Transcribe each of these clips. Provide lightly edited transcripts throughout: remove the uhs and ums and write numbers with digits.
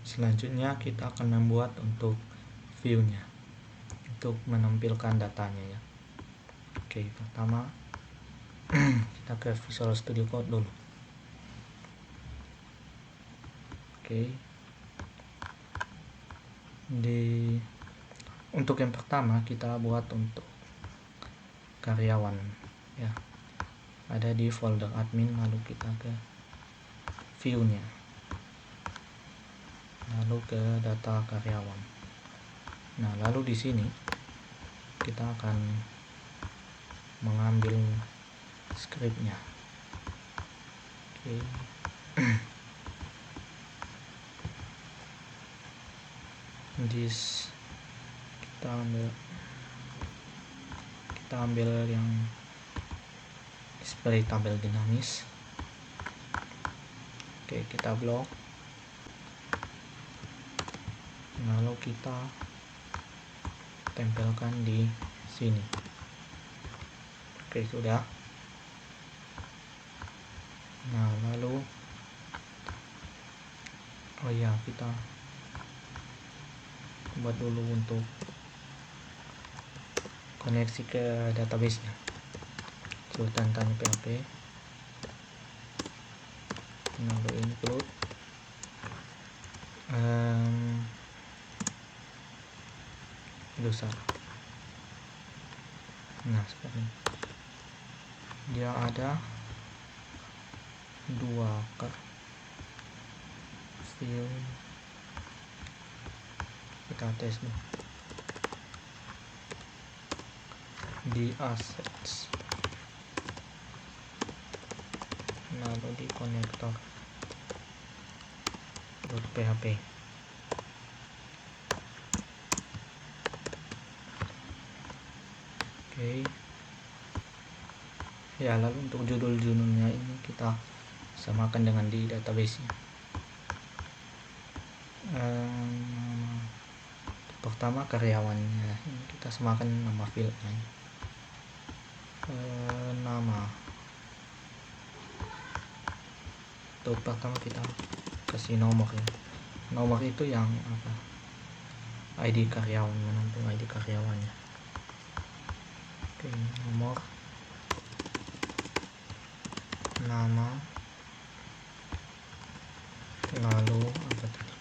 Selanjutnya kita akan membuat untuk view-nya, untuk menampilkan datanya ya. Oke, pertama kita ke Visual Studio Code dulu. Oke, untuk yang pertama kita buat untuk karyawan ya, ada di folder admin, lalu kita ke view-nya, lalu ke data karyawan. Nah, lalu di sini kita akan mengambil scriptnya. Oke. kita ambil yang display tabel dinamis. Oke, kita blok, lalu kita tempelkan di sini. Oke, sudah. Nah, lalu kita buat dulu untuk koneksi ke database-nya. Sultan tanya PHP, lalu include user. Nah, seperti ini. Dia ada 2 view. Kita tes dulu di assets, lalu di konektor .php. Oke ya, lalu untuk judul-judulnya ini kita samakan dengan di database-nya. Pertama karyawannya, ini kita samakan nama fieldnya. Nama untuk pertama kita kasih nomor ya. Nomor itu yang apa? ID karyawan, menampung ID karyawannya. Oke, nomor, nama, lalu apa tadi?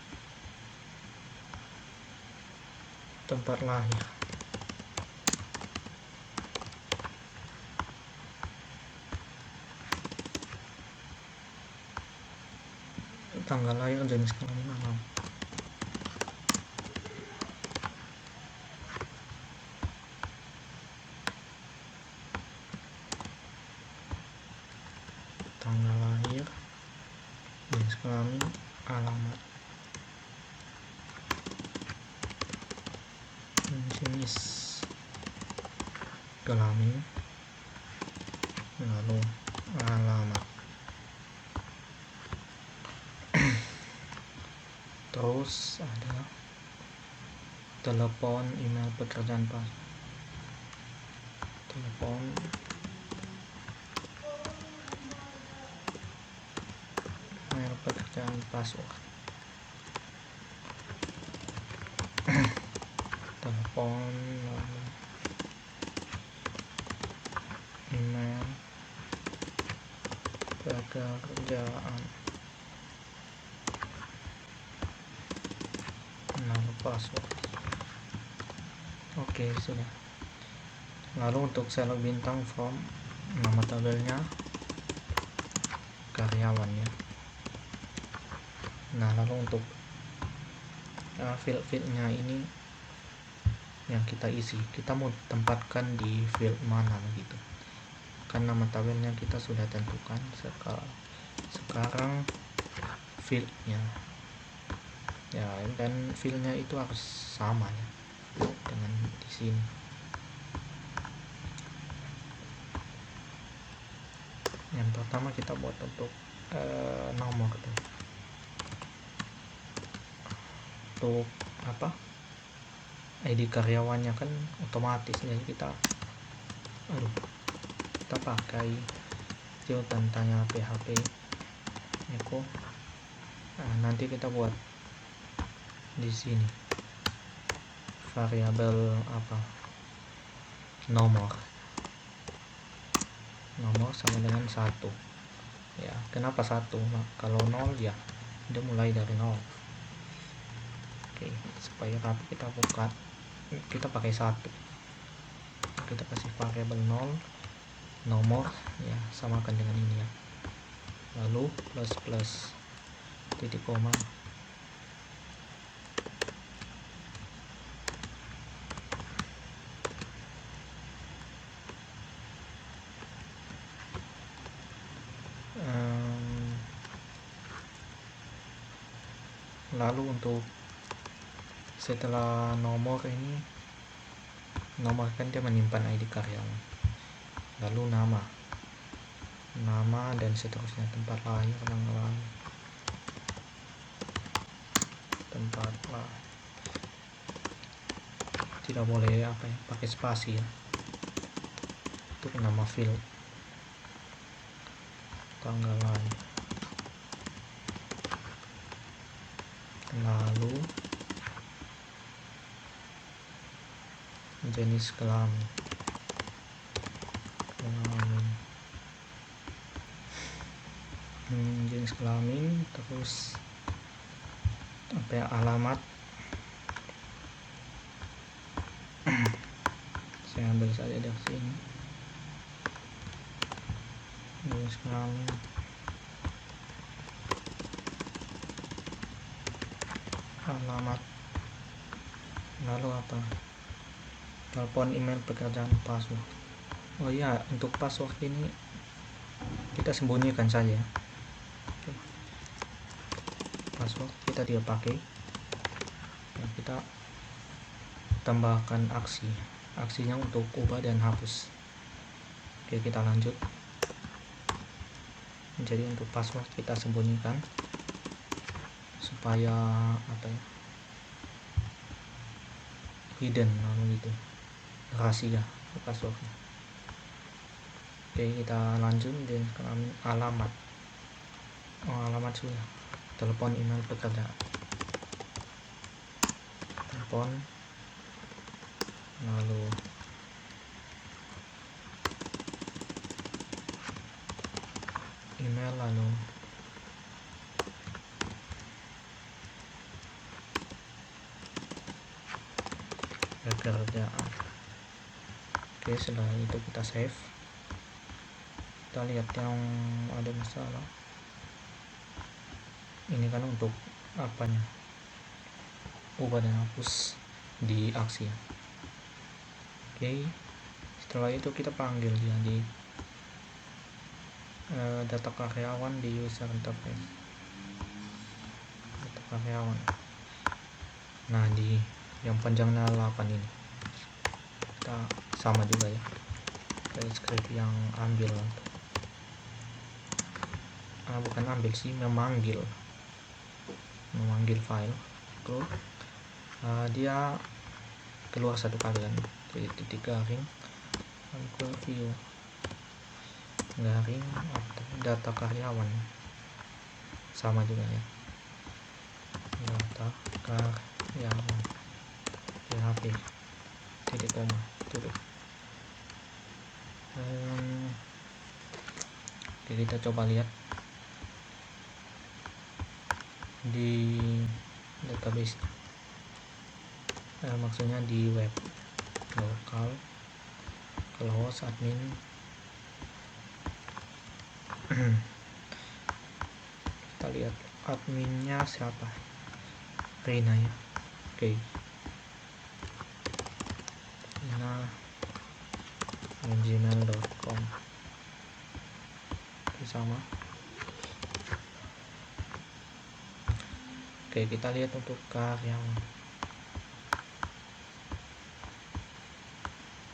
Tempat lahir. Tanggal lahir, jenis kelamin, alam. Tanggal lahir, jenis kelamin, alamat. Jenis kelamin, lalu alamat. Terus ada telepon, email, pekerjaan pas. Telepon, email, pekerjaan, password. Telepon, lalu email, pekerjaan, lalu password. Oke, sudah. Lalu untuk sel bintang from, nama tabelnya karyawannya. Nah, lalu untuk field-nya ini yang kita isi, kita mau tempatkan di field mana begitu. Kan nama tabelnya kita sudah tentukan. Sekarang field-nya ya, dan field-nya itu harus sama ya dengan di sini. Yang pertama kita buat untuk nomor tuh. Untuk apa? ID karyawannya kan otomatis, jadi kita pakai Sultan tanya PHP echo. Nah, nanti kita buat di sini variabel apa, nomor sama dengan 1 ya. Kenapa 1? Nah, kalau 0 ya dia mulai dari 0. Oke, supaya rapi kita pakai 1, kita kasih variabel 0 nomor ya, samakan dengan ini ya, lalu plus titik koma. Lalu untuk setelah nomor ini, nomor kan dia menyimpan ID karyawan, lalu nama dan seterusnya, tempat lahir, tanggal lahir, tempat lahir. Tidak boleh pakai spasi ya untuk nama field, tanggal lahir, lalu jenis kelamin, jenis kelamin, terus alamat. Saya ambil saja dari sini, jenis kelamin, alamat, lalu telepon, email, pekerjaan, password. Oh iya, untuk password ini kita sembunyikan saja. Oke. Password kita tidak pakai ya, kita tambahkan aksinya untuk ubah dan hapus. Oke, kita lanjut. Jadi untuk password kita sembunyikan supaya hidden gitu, rahasia passwordnya. Oke, kita lanjut dan alamat. Alamat sudah, telepon, email, pekerjaan, telepon, lalu email, lalu pekerjaan. Oke, setelah itu kita save. Kita lihat yang ada masalah ini kan untuk ubah dan hapus di aksi ya. Oke, setelah itu kita panggil dia di data karyawan di user interface, data karyawan. Nah, di yang panjangnya 8 ini kita sama juga ya, kayak script yang ambil bukan ambil sih, memanggil file. Terus dia keluar satu kali kan, jadi titik garing, lalu ke view garing data karyawan, sama juga ya, data karyawan PHP titik koma tutup. Oke, kita coba lihat di database, maksudnya di web lokal, kalau host admin. Kita lihat adminnya siapa, Rina ya. Oke, Rina gmail.com sama. Oke, kita lihat untuk karyawan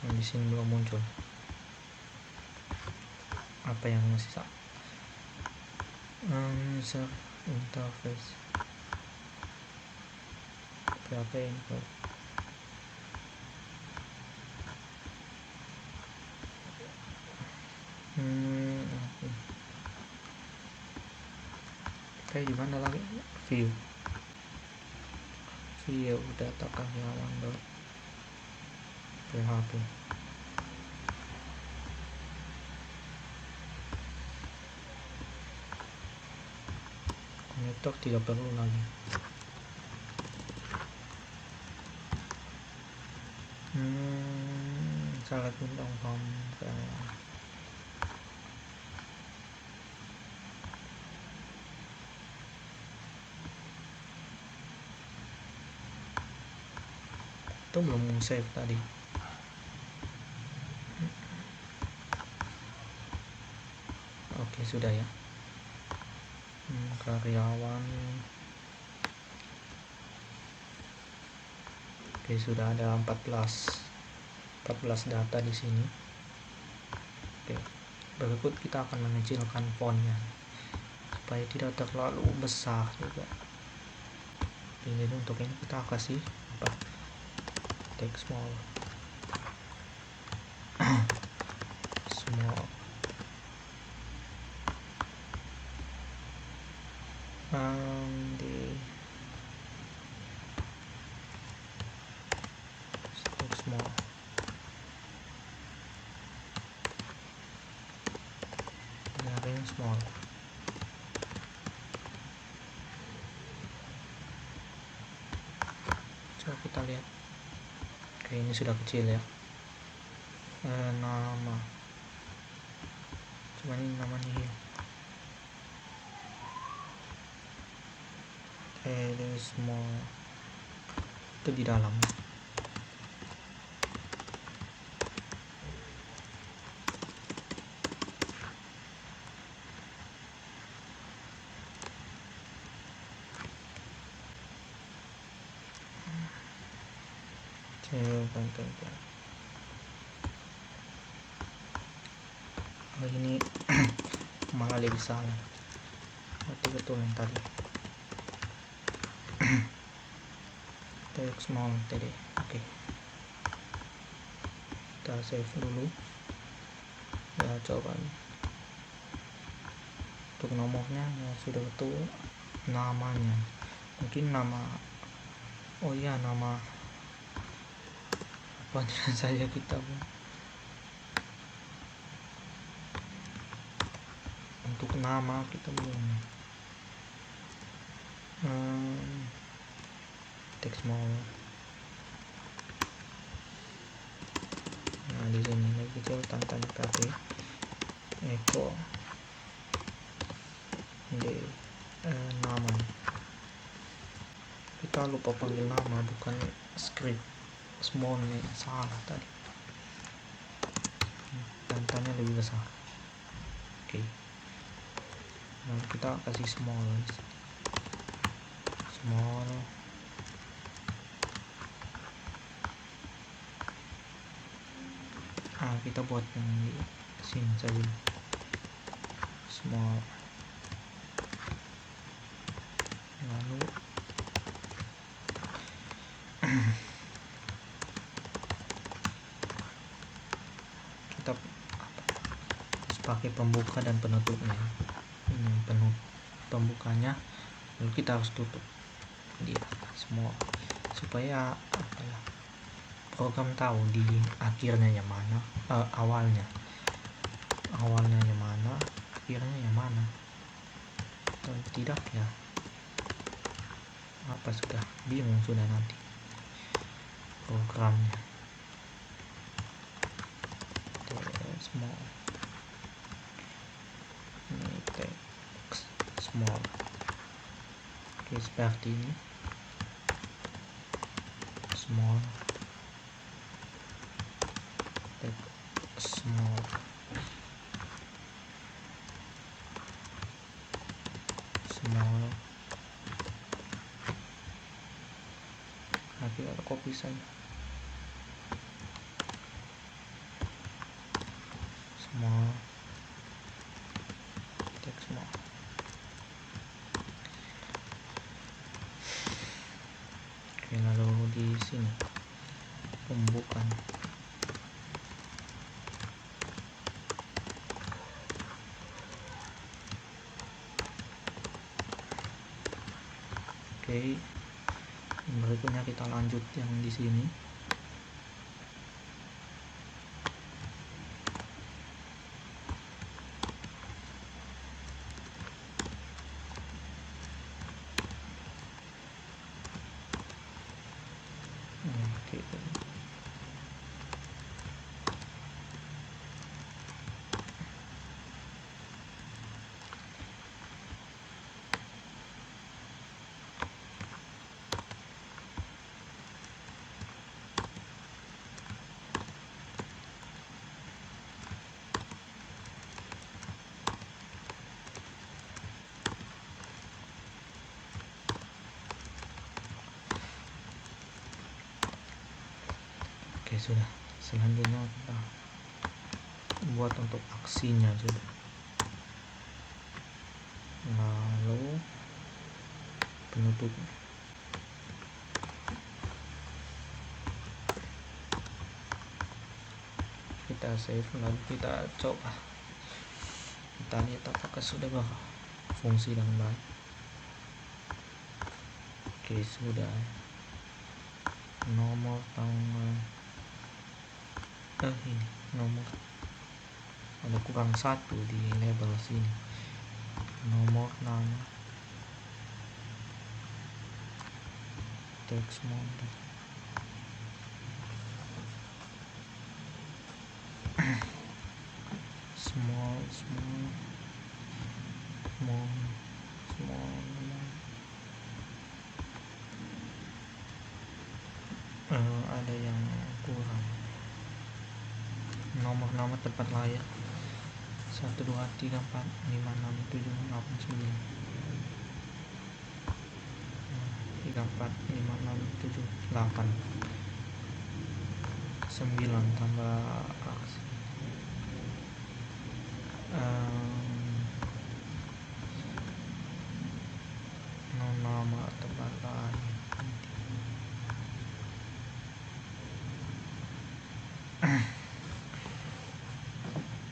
yang di sini belum muncul. Apa yang masih user interface PHP info. Oke, di mana lagi? View view data karyawan .php. Konektor tidak perlu lagi. Salah undang form karyawan. Itu belum save tadi. Oke, sudah ya. Karyawan. Oke, sudah ada 14 data di sini. Oke, berikut kita akan mengecilkan fontnya supaya tidak terlalu besar juga. Oke, jadi untuk ini kita kasih text small. Di text small. Ring small. Coba kita lihat. Oke, ini sudah kecil ya. Nama. Coba ini namanya ya. Small. Itu di dalam. Ini malah lebih salah. Berarti betul yang tadi. Text small tadi. Oke. Kita save dulu. Ya, coba untuk nomornya ya sudah betul. Namanya mungkin nama apa saja kita untuk nama kita belum. Text small. Nah, di sini lagi kecil tanda kaki echo di nama. Kita lupa panggil nama, bukan script. Small nih, salah tadi. Tantanya lebih besar. Oke. Nah, kita kasih small. Kita buat yang di sini saja. Small. Lalu kita harus pakai pembuka dan penutupnya. Ini pembukanya, lalu kita harus tutup dia semua supaya program tahu di akhirnya yang mana, awalnya yang mana, akhirnya yang mana. Dan tidak ya sudah bingung sudah nanti programnya. Small. Ini text small. Oke, seperti ini. Small. Text small. Nanti ada copy saja. Small. Text small. Oke, lalu di sini pembukaan. Oke, Berikutnya kita lanjut yang di sini. Oke. Oke, sudah. Selanjutnya kita buat untuk aksinya sudah. Lalu penutupnya. Kita save, lalu kita coba. Kita lihat apakah sudah berfungsi dengan baik. Oke, sudah. Nomor tanggal ini nomor ada kurang satu di label sini. Nomor nama, text mode, small. Ada yang kurang. Nomor nama tempat layak 1 2 3 4 5 6 7 8 9 3 4 5 6 7 8 9 tambah aksi. Nama tempat lain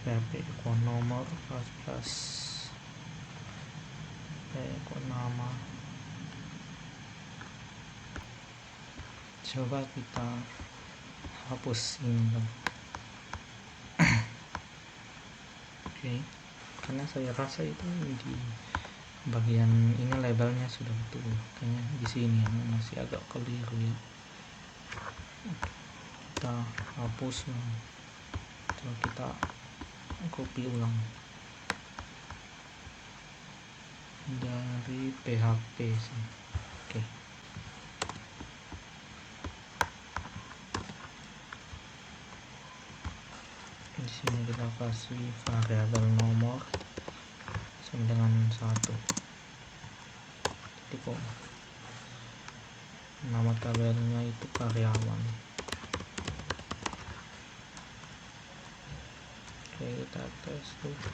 PHP ikon nomor plus ikon nama. Coba kita hapus ini. Oke, karena saya rasa itu di bagian ini labelnya sudah betul, kayaknya di sini yang masih agak keliru ya. Kita hapus, coba kita copy ulang dari PHP sini. Oke. Di sini kita kasih variabel nomor sama dengan 1. Titik koma. Nama tabelnya itu karyawan. Oke, kita tes dulu.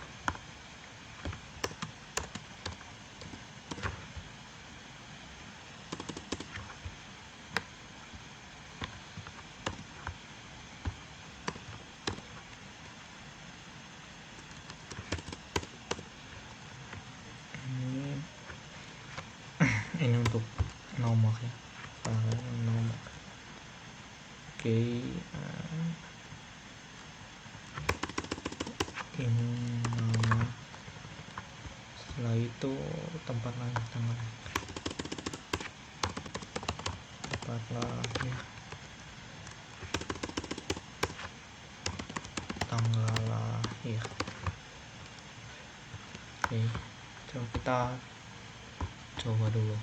Ini untuk nomor ya, nomor. Oke, ini nama. Setelah itu tempat lahir, tempat lahir, tanggal lahir. Oke, coba kita coba dulu.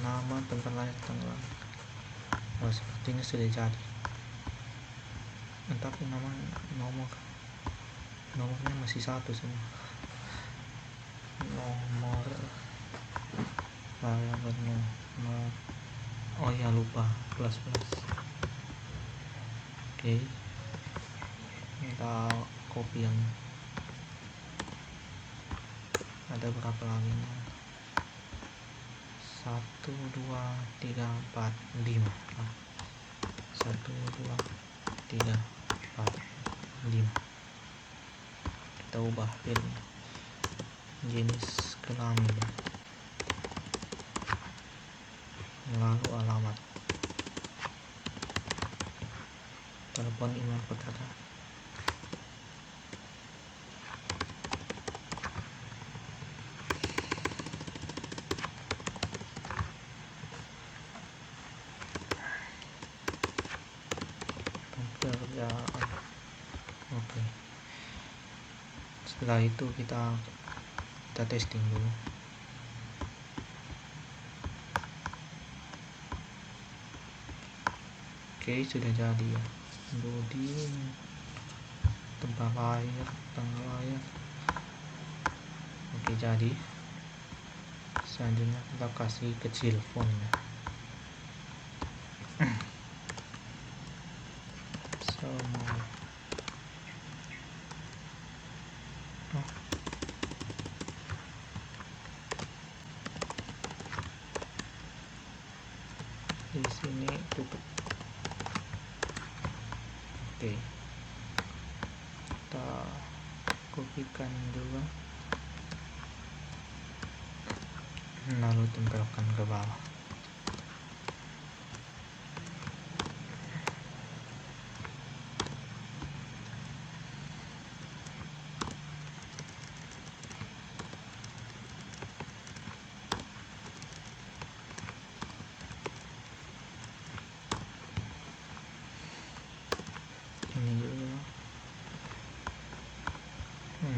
Nama, tempat lahir, tanggal lahir. Oh, sepertinya sudah jadi. Tapi nomornya masih 1 semua. Nomor variabel nomor. Oh ya, lupa plus. Oke, kita copy yang ada berapa lagi? 1 2 3 4 5. 1 2 3 4 5. Kita ubah filenya, jenis kelamin. lalu alamat, telepon, email, pekerjaan. Pekerjaan. Oke. Setelah itu kita testing dulu. Oke, sudah jadi ya. Body, tempat lahir, tanggal lahir. Oke, jadi selanjutnya kita kasih kecil fontnya. Semua. Di sini tutup. Oke, kita kopikan juga, lalu tempelkan ke bawah. Ini juga,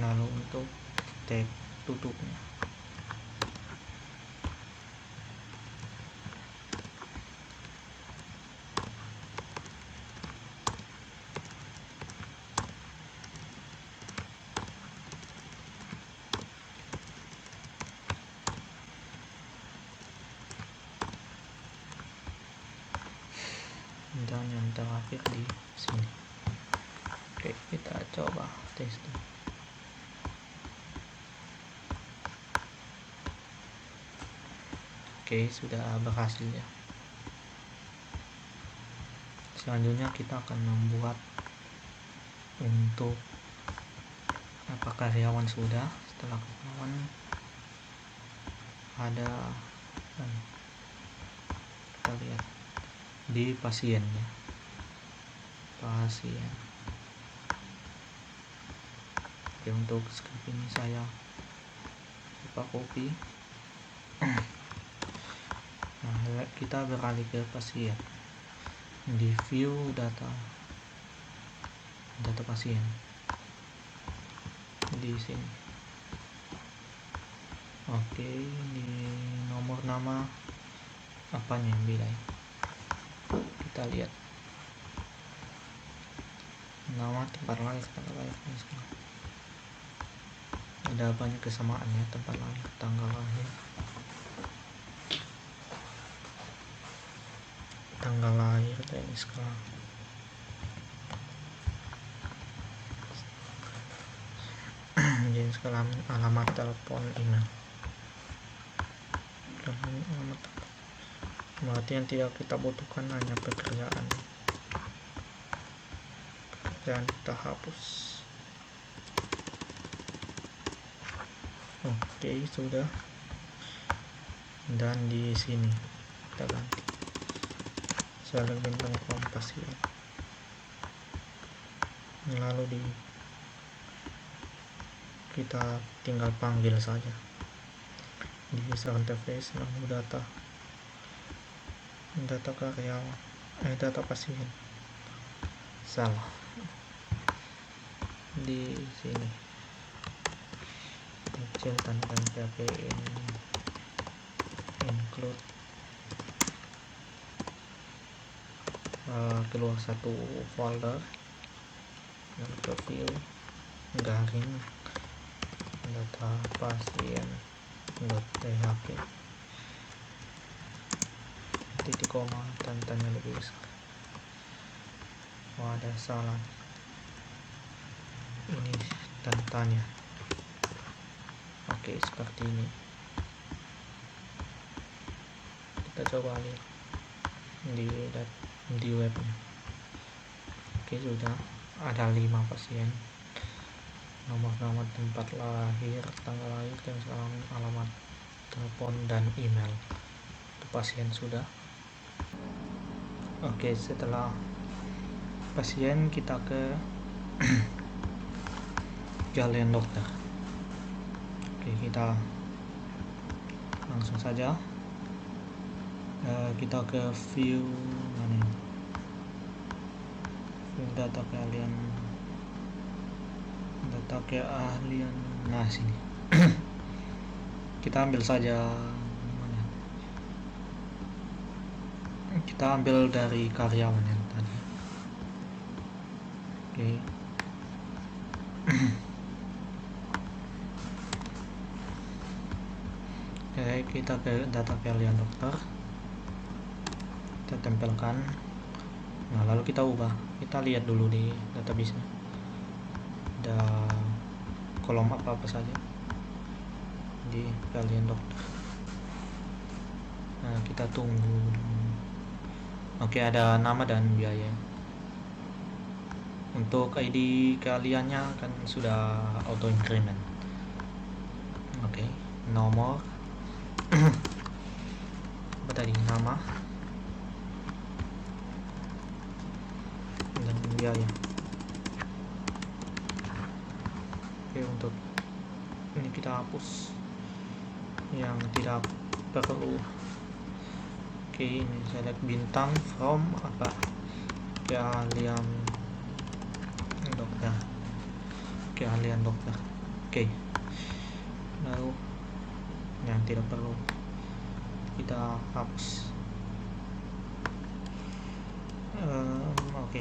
lalu untuk tag tutupnya dan yang terakhir di sini. Oke, kita coba testing. Oke, sudah berhasil ya. Selanjutnya kita akan membuat untuk karyawan sudah. Setelah karyawan ada, kita lihat di pasiennya, pasien. Oke, untuk script ini saya lupa copy. Nah, kita beralih ke pasien di view data pasien di sini. Oke, di nomor nama apanya yang beda ya? Kita lihat nama, tempat lahir, tanggal lahir, ada banyak kesamaan ya, tempat lahir, tanggal lahir, dan sekarang. Jadi sekarang alamat, telepon, email. Alamat, berarti yang tidak kita butuhkan hanya pekerjaan kita hapus. Oke, sudah. Dan di sini kita ganti sel bintang kompas ya. Lalu kita tinggal panggil saja di user interface, lalu data karyawan, data pasien. Salah di sini, kecil tanpa PHP include keluar satu folder, dan ke view garing data pasien.php titik koma tanda lebih besar. Oh, ada salah, ini tandanya. Oke, seperti ini. Kita coba lihat di webnya. Oke, sudah ada 5 pasien, nomor tempat lahir, tanggal lahir, dan sekarang alamat, telepon, dan email. pasien sudah. Oke, setelah pasien kita ke keahlian dokter. Oke, kita langsung saja kita ke view mana ini? View data keahlian, nah sini. Kita ambil saja mana? Kita ambil dari karyawan yang tadi. Oke. Oke, kita ke data keahlian dokter, kita tempelkan. Nah, lalu kita ubah. Kita lihat dulu di database-nya ada kolom apa saja di keahlian dokter. Nah, kita tunggu. Oke, ada nama dan biaya. Untuk ID keahliannya kan sudah auto increment. Oke, nomor apa tadi, nama dan biaya. Oke, untuk ini kita hapus yang tidak perlu. Oke, ini select bintang from apa, keahlian dokter, keahlian dokter. Oke, lalu yang tidak perlu kita hapus. Oke.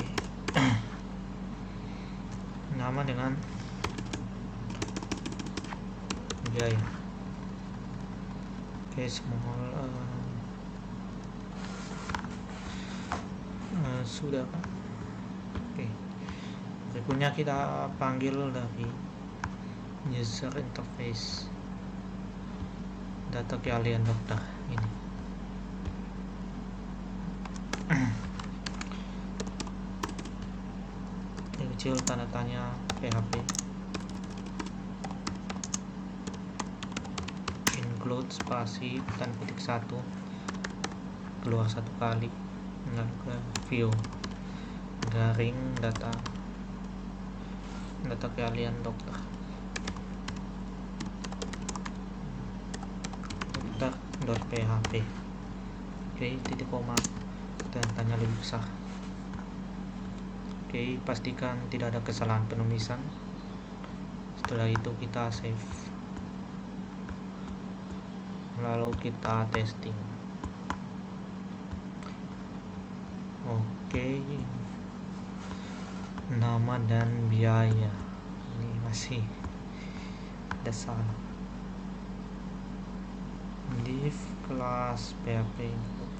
Nama dengan biaya. Oke, small sudah kan. Oke, berikutnya kita panggil dari user interface data keahlian dokter ini. Yang kecil tanda tanya PHP, include spasi dan petik 1 keluar 1 kali, lalu ke view garing data keahlian dokter, dokter.php. Oke, titik koma dan tanya lebih besar. Oke, pastikan tidak ada kesalahan penulisan. Setelah itu kita save, lalu kita testing. Oke, nama dan biaya ini masih ada salah. Div kelas PHP input.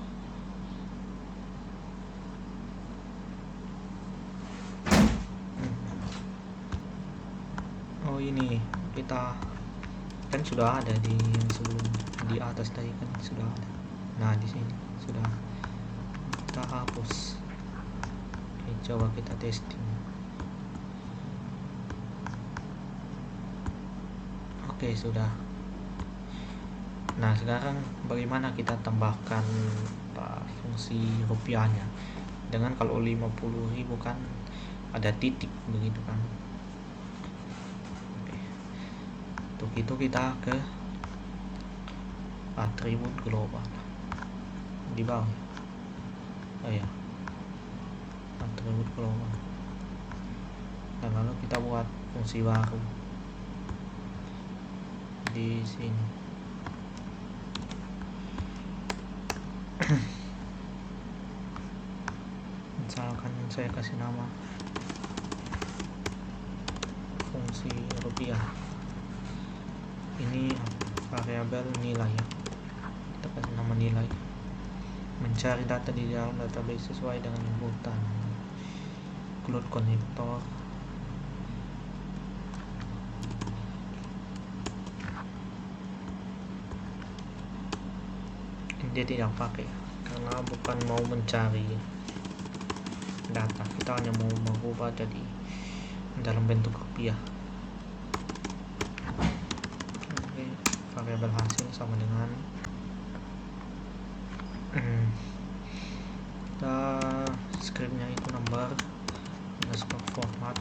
Oh, ini kita kan sudah ada di yang sebelum, di atas tadi kan sudah ada. Nah, di sini sudah kita hapus. Oke, coba kita testing. Oke, sudah. Nah, sekarang bagaimana kita tambahkan fungsi rupiahnya? Dengan kalau 50.000 kan ada titik begitu kan. Oke. Untuk itu kita ke atribut global di bawah. Oh ya, atribut global. Dan lalu kita buat fungsi baru di sini. Misalkan saya kasih nama fungsi rupiah. Ini variabel nilai ya. Kita kasih nama nilai. Mencari data di dalam database sesuai dengan inputan. Include konektor. Dia tidak pakai karena bukan mau mencari data, kita hanya mau mengubah jadi dalam bentuk rupiah. Oke, variabel hasil sama dengan kita scriptnya itu number underscore format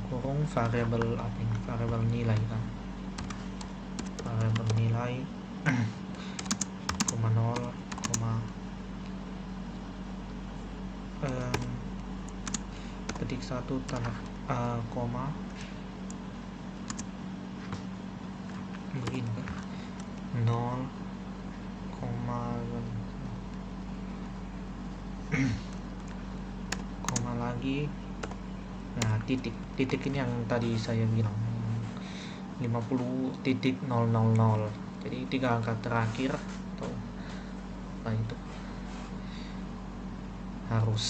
kurung variable apa ini, variable nilai kan, variable nilai koma 0 koma ketik 1 tanda koma begini kan, 0 koma koma lagi. Nah, titik ini yang tadi saya bilang 50.000. Jadi 3 angka terakhir atau apa itu harus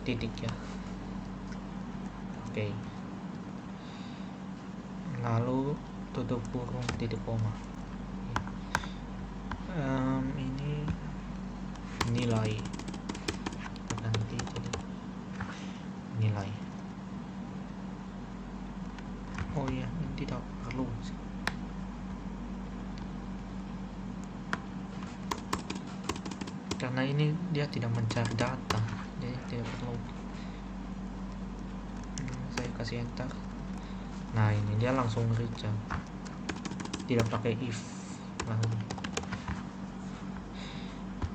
titik ya. Oke. Lalu tutup kurung titik koma. Ini nilai ganti jadi nilai. Oh iya, ini tidak perlu sih. Karena ini dia tidak mencari data, jadi tidak perlu. Saya kasih enter. Nah, ini dia langsung return, tidak pakai if, langsung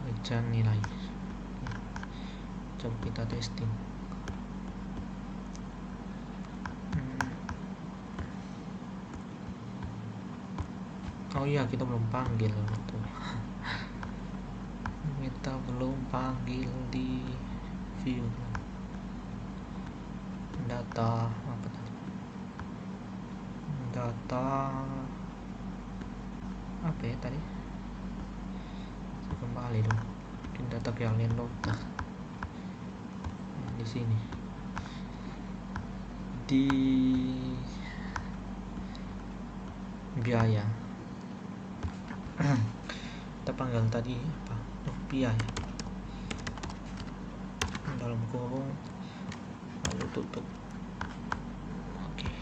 return nilai. Coba kita testing. Oh iya, kita belum panggil betul. Kita belum panggil di view data apa tadi, data apa ya tadi, saya kembali dulu, mungkin data kalian loader di sini di biaya. Kita panggil tadi apa, rupiah ya, dalam kurung lalu tutup. Oke,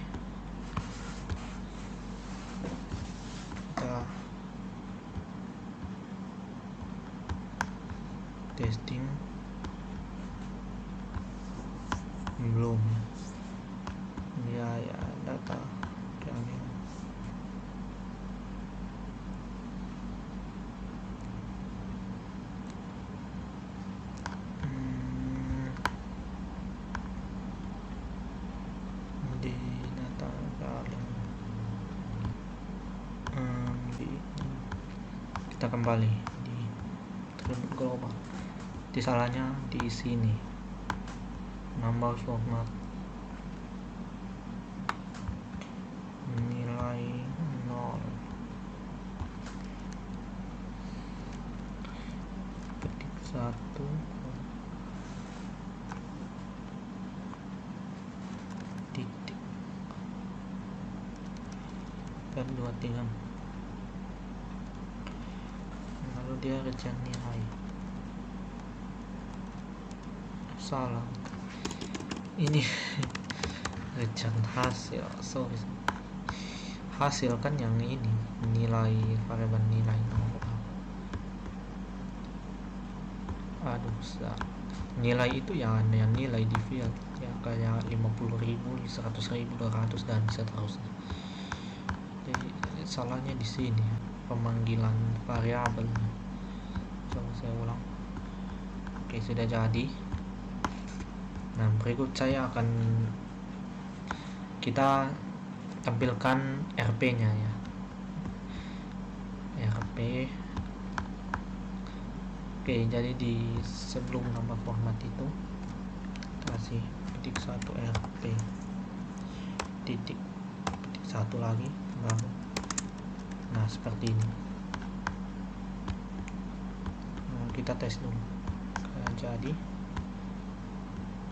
kita testing. Belum biaya data kalian. Di data kalian kita kembali di global. Di salahnya di sini, number format nilai 0 ketik 1 titik dan 23, lalu dia return nilai. Salah, ini return hasil, sorry, hasil kan yang ini nilai, variabel nilai. Aduh, nilai itu yang nilai di field ya, kayak 50.000, 100.000, 200 dan seterusnya. Jadi salahnya di sini pemanggilan variabelnya. Coba saya ulang. Oke, sudah jadi. Nah, berikut saya akan kita tampilkan RP nya ya, RP. Oke, jadi di sebelum nama format itu kasih titik 1 RP titik 1 lagi baru. Nah, seperti ini. Nah, kita tes dulu. Jadi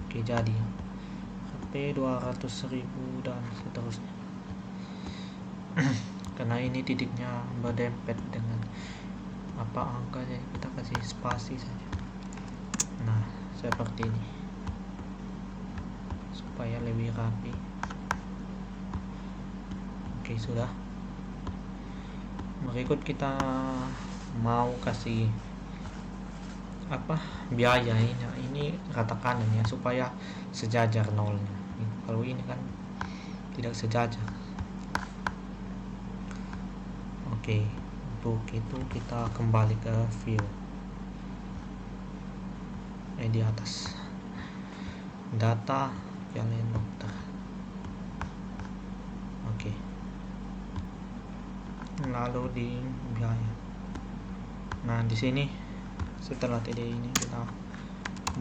oke, jadi RP 200.000 dan seterusnya. Karena ini titiknya berdempet dengan apa angkanya, kita kasih spasi saja. Nah, seperti ini supaya lebih rapi. Oke, sudah. Berikut kita mau kasih apa biaya ini rata kanan ya, supaya sejajar nolnya. Kalau ini kan tidak sejajar. Oke, untuk itu kita kembali ke view di atas data kalian dokter. Oke, lalu di biaya. Nah, di sini setelah TD ini kita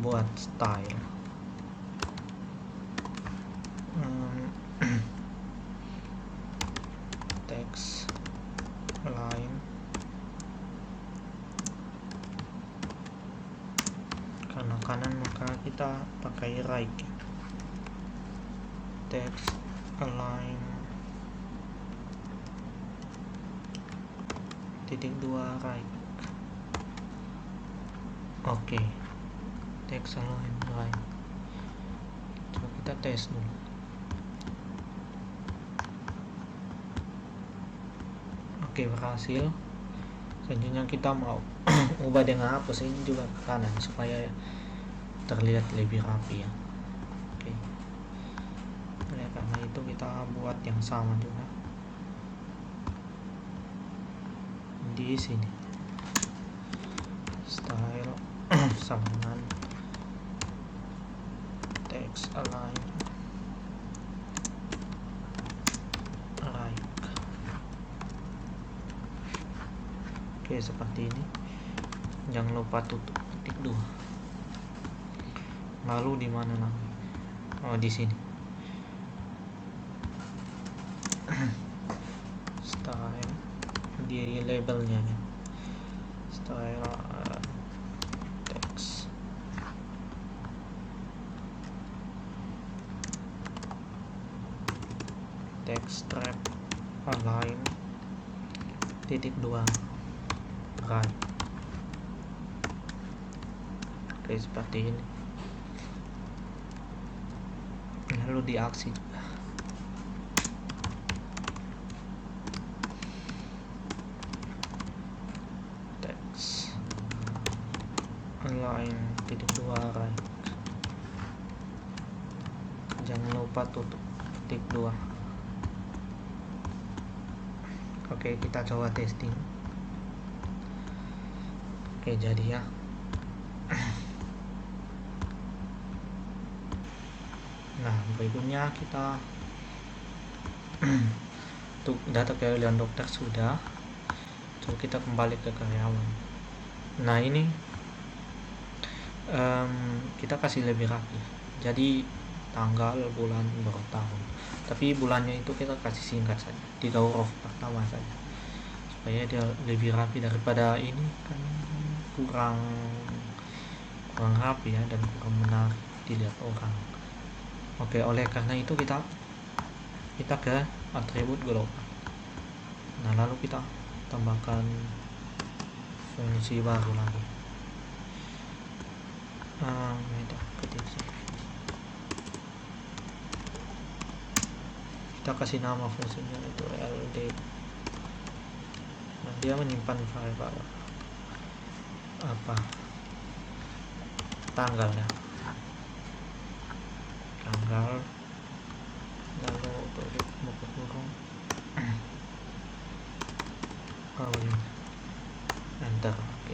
buat style. Text line karena kanan maka kita pakai right. Text align .2 right. Oke, text align right. Coba kita tes dulu. Oke, berhasil. Selanjutnya kita mau ubah dengan hapus ini juga ke kanan supaya terlihat lebih rapi ya. Oke. Oleh karena itu kita buat yang sama juga di sini. Style sama dengan text align right. Oke, seperti ini. Jangan lupa tutup ketik 2. Lalu di mana lagi? Oh, di sini. Style di labelnya ya. Style text. Text strap align .2 right. Oke, seperti ini. Lalu di aksi juga. Text align .2 right. Jangan lupa tutup ketik 2. Oke, kita coba testing. Oke, jadi ya. Nah, berikutnya kita untuk data karyawan dokter sudah. Coba kita kembali ke karyawan. Nah, ini kita kasih lebih rapi. Jadi tanggal, bulan, baru tahun. Tapi bulannya itu kita kasih singkat saja, 3 huruf pertama saja, supaya dia lebih rapi daripada ini kan kurang rapi ya, dan kurang menarik dilihat orang. Oke, oleh karena itu kita ke atribut global. Nah, lalu kita tambahkan fungsi baru lagi. Kita kasih nama fungsinya itu LD. Nah, dia menyimpan variabel apa tanggalnya, tanggal, lalu buku kurung enter. Oke.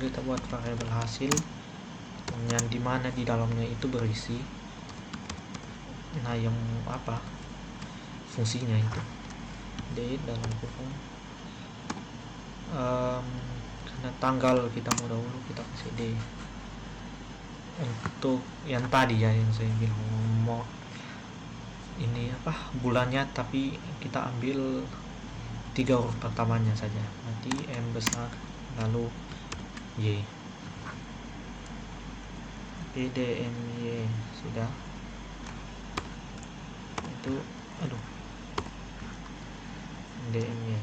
Kita buat variabel hasil yang dimana di dalamnya itu berisi yang apa fungsinya itu d dalam kurung. Karena tanggal kita mau dahulu, kita kasih d. Untuk yang tadi ya, yang saya bilang mau ini apa bulannya, tapi kita ambil 3 huruf pertamanya saja, nanti M besar lalu Y. PDMY sudah. Itu DMY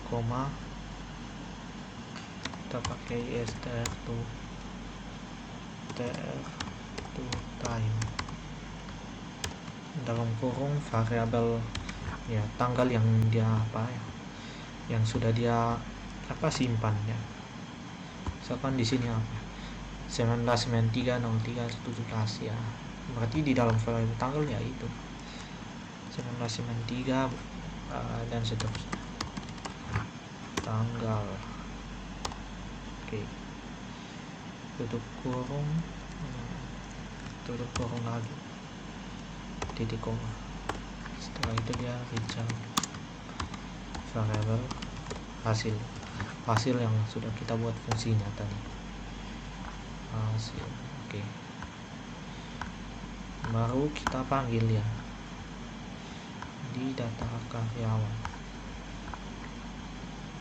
koma, kita pakai str2 time dalam kurung variabel ya tanggal yang dia apa ya yang sudah dia simpannya. Misalkan di sini 1993 03 17 ya, berarti di dalam file tanggalnya itu 1993 dan seterusnya tanggal. Oke, tutup kurung lagi, titik koma. Setelah itu dia return variable hasil yang sudah kita buat fungsinya tadi, hasil. Oke, baru kita panggil ya di data karyawan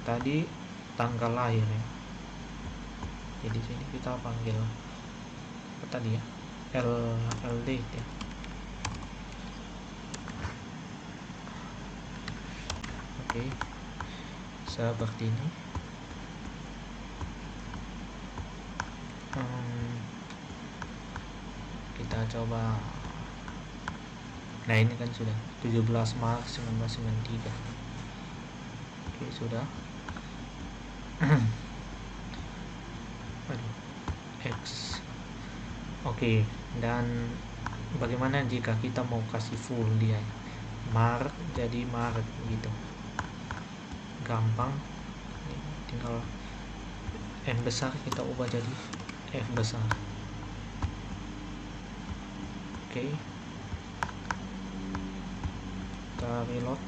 tadi tanggal lahir ya. Jadi sini kita panggil apa tadi ya, LD ya. Oke, seperti ini. Kita coba. Nah, ini kan sudah 17 Maret 1993. Oke, sudah. X. Oke, dan bagaimana jika kita mau kasih full dia Maret, jadi Maret gitu, gampang, tinggal N besar kita ubah jadi F besar. Oke, kita reload.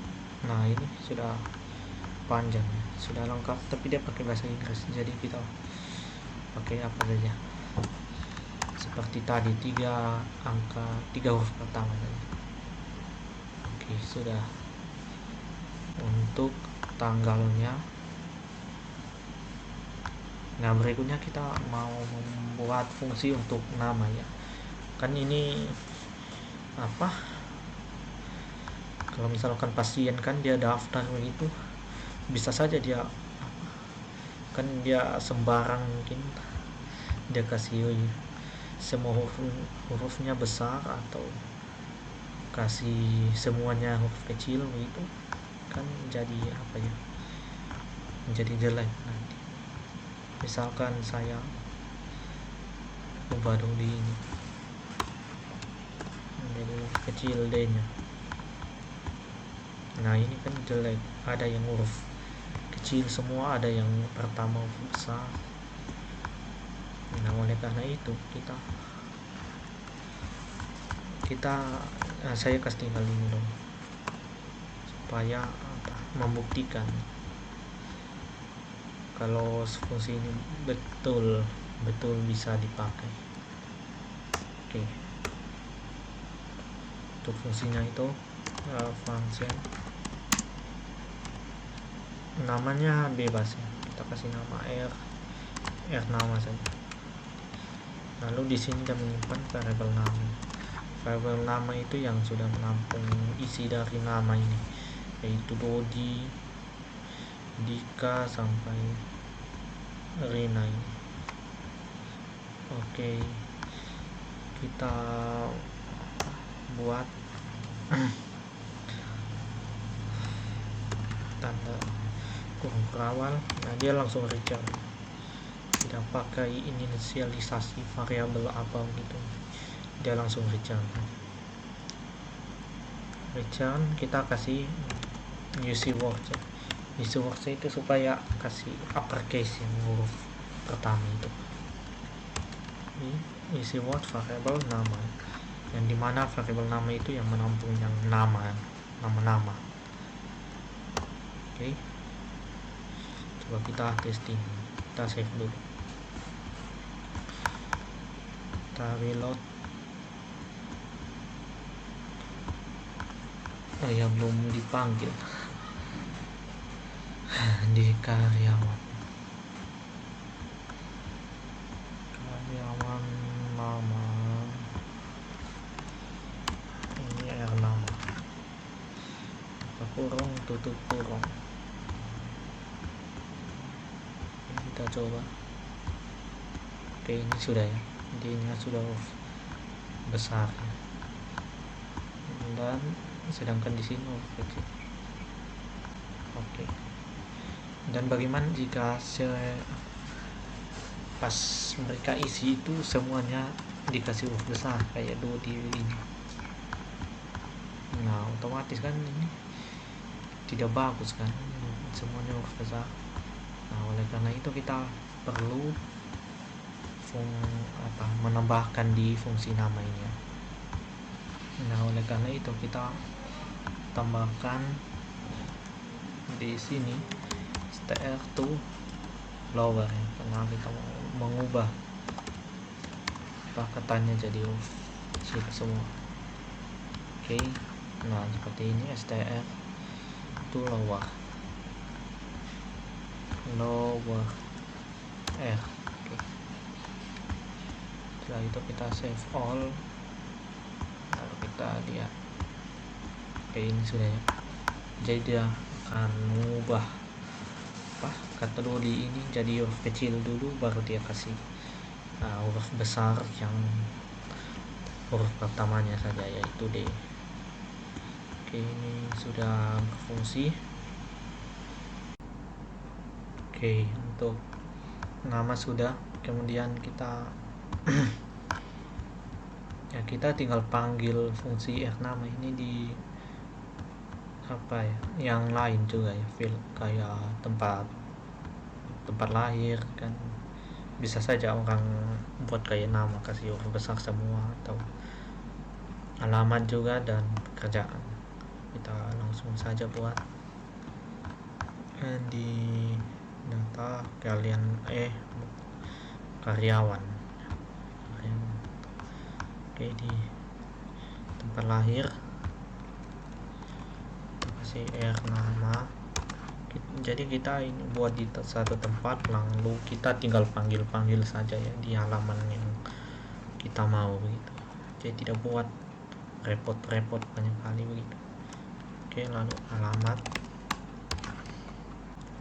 Nah, ini sudah panjang, sudah lengkap, tapi dia pakai bahasa Inggris, jadi kita pakai apa saja seperti tadi, 3 huruf pertama saja. Oke, sudah. Untuk tanggalnya, nah berikutnya kita mau membuat fungsi untuk nama ya. Kan ini kalau misalkan pasien kan dia daftar begitu, bisa saja dia kan dia sembarang, mungkin dia kasih semua hurufnya besar atau kasih semuanya huruf kecil begitu, kan jadi menjadi jelek nanti. Misalkan saya ubah dulu ini menjadi huruf kecil D nya. Nah, ini kan jelek, ada yang huruf kecil semua, ada yang pertama huruf besar. Nah, oleh karena itu saya kasih tinggal ini dong, supaya membuktikan kalau fungsi ini betul bisa dipakai. Oke, untuk fungsinya itu function, namanya bebas ya, kita kasih nama R nama saja. Lalu di sini kita menyimpan variabel nama. Variabel nama itu yang sudah menampung isi dari nama ini, yaitu Dodi, Dika sampai Rina ini. Oke, kita buat tanda kurung awal. Nah, dia langsung return, tidak pakai inisialisasi variabel apa gitu, dia langsung return. Kita kasih use words ya. Use words itu supaya kasih uppercase yang huruf pertama itu. Use word variabel nama, yang dimana variabel nama itu yang menampung yang nama. Oke, coba kita testing, kita save dulu, kita reload. Ya belum dipanggil di karyawan nama ini R nama, kurung tutup kurung. Kita coba. Oke, ini sudah ya, ini sudah besar ya. Dan sedangkan di sini kecil. Oke, Dan bagaimana jika pas mereka isi itu semuanya dikasih huruf besar kayak dua di ini? Nah, otomatis kan ini tidak bagus kan, semuanya huruf besar. Nah, oleh karena itu kita perlu menambahkan di fungsi nama ini ya. Nah, oleh karena itu kita tambahkan di sini str to lower ya, karena kita mau mengubah katanya jadi huruf kecil semua. Oke. Nah, seperti ini str to lower r. Oke. Setelah itu kita save all, lalu kita lihat. Oke, ini sudah ya. Jadi dia akan mengubah kata Dodi ini jadi huruf kecil dulu, baru dia kasih huruf besar yang huruf pertamanya saja, yaitu D. Oke, ini sudah berfungsi. Oke, untuk nama sudah. Kemudian kita ya, kita tinggal panggil fungsi nama ini di yang lain juga ya, field kayak tempat lahir kan, bisa saja orang buat kayak nama kasih huruf besar semua, atau alamat juga, dan pekerjaan kita langsung saja buat di data karyawan. Oke, di tempat lahir kasih nama. Jadi kita ini buat di satu tempat, lalu kita tinggal panggil saja ya di halaman yang kita mau begitu. Jadi tidak buat repot banyak kali begitu. Oke, lalu alamat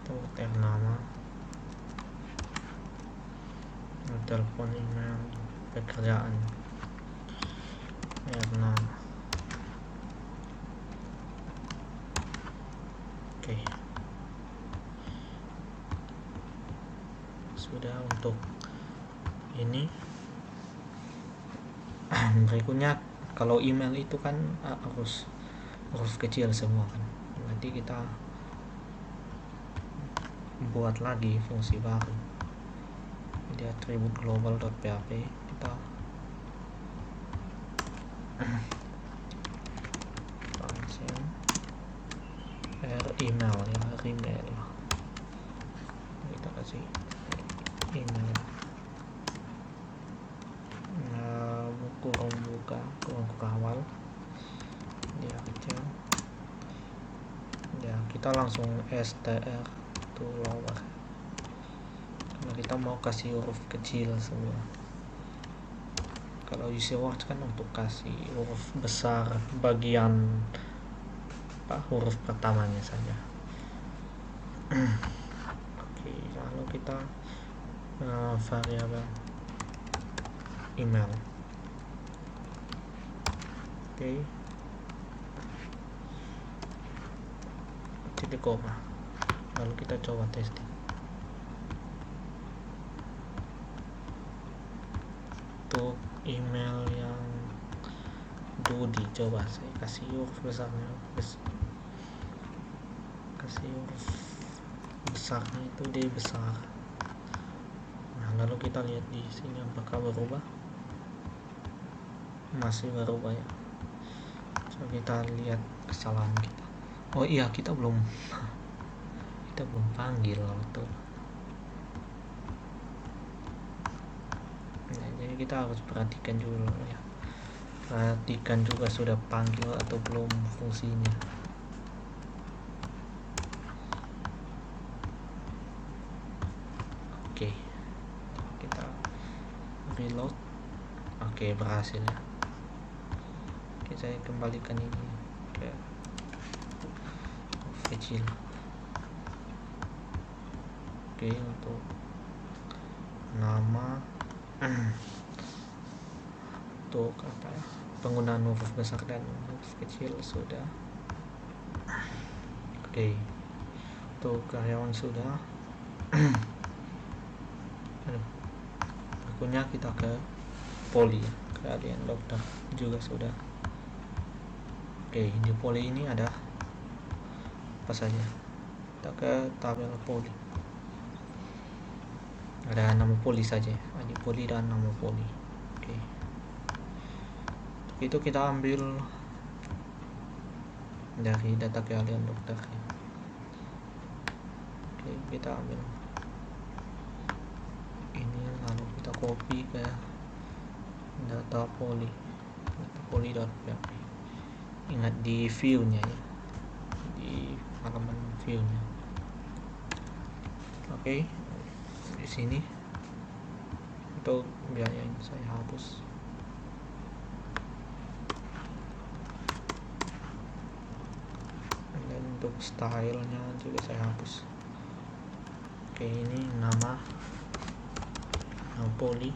itu nama, telepon, email, pekerjaan nama. Oke, sudah untuk ini. Berikutnya, kalau email itu kan harus huruf kecil semua kan, nanti kita buat lagi fungsi baru di atribut global.php. Kita function email ya, email kita kasih email, kurung awal dia kecil ya, kita langsung str to lower karena kita mau kasih huruf kecil semua. Kalau isi words kan untuk kasih huruf besar bagian huruf pertamanya saja. Oke, lalu kita variabel email. Oke, titik koma, lalu kita coba testing. Untuk email yang Dodi, coba saya kasih huruf besarnya, kasih huruf besarnya itu D besar. Nah, lalu kita lihat di sini apakah berubah. Masih berubah ya. Coba kita lihat kesalahan kita. Oh iya, kita belum panggil betul. Nah, jadi kita harus perhatikan dulu ya. Perhatikan juga sudah panggil atau belum fungsinya. Oke, kita reload. Oke, berhasil ya. Oke, saya kembalikan ini ke kecil. Oke, untuk nama untuk penggunaan huruf besar dan huruf kecil sudah. Oke, Tuh, karyawan sudah. Aduh, berikutnya kita ke poli ya. Keahlian dokter juga sudah. Oke, di poli ini ada apa saja? Kita ke tabel poli. Ada nama poli saja, ada poli dan nama poli. Oke, itu kita ambil dari data keahlian dokter. Oke, kita ambil ini, lalu kita copy ke data poli.php. Ingat di view-nya ya, di halaman view-nya. Oke, di sini untuk biaya ini saya hapus. Dan untuk stylenya juga saya hapus. Oke, ini nama poli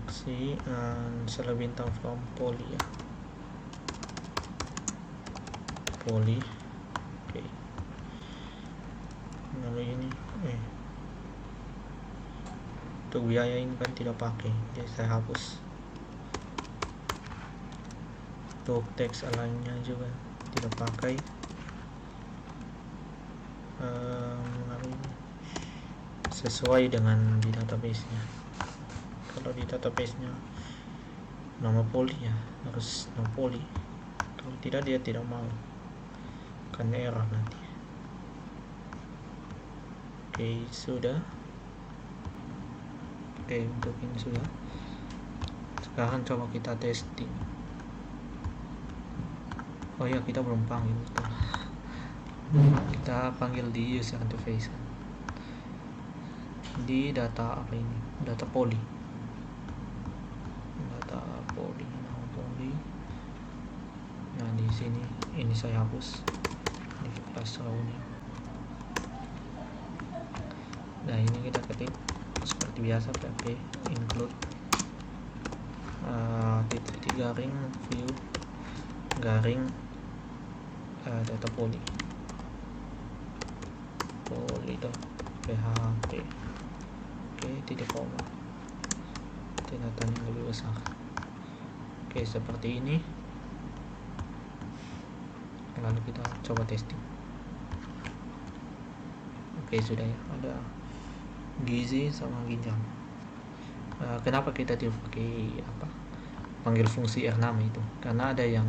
aksi selebintang from poli ya, poli. Oke, lalu ini untuk biaya ini kan tidak pakai, jadi saya hapus. Untuk teks lainnya juga tidak pakai. Lalu sesuai dengan di database-nya. Kalau di database-nya nama poli ya harus nama poli, kalau tidak dia tidak mau, akan error nanti. Oke, sudah. Oke, untuk ini sudah. Sekarang coba kita testing. Oh ya, kita belum panggil. Kita panggil di user interface di data apa ini, data poli, nama poli. Nah, di sini ini saya hapus di kelas row-nya. Nah, ini kita ketik seperti biasa php include titik garing view garing data poli poli.php. Oke, titik koma, tindakan yang lebih besar. Oke, seperti ini. Lalu kita coba testing. Oke, sudah ya, ada gizi sama ginjal. Kenapa kita tidak pakai panggil fungsi R nama itu? Karena ada yang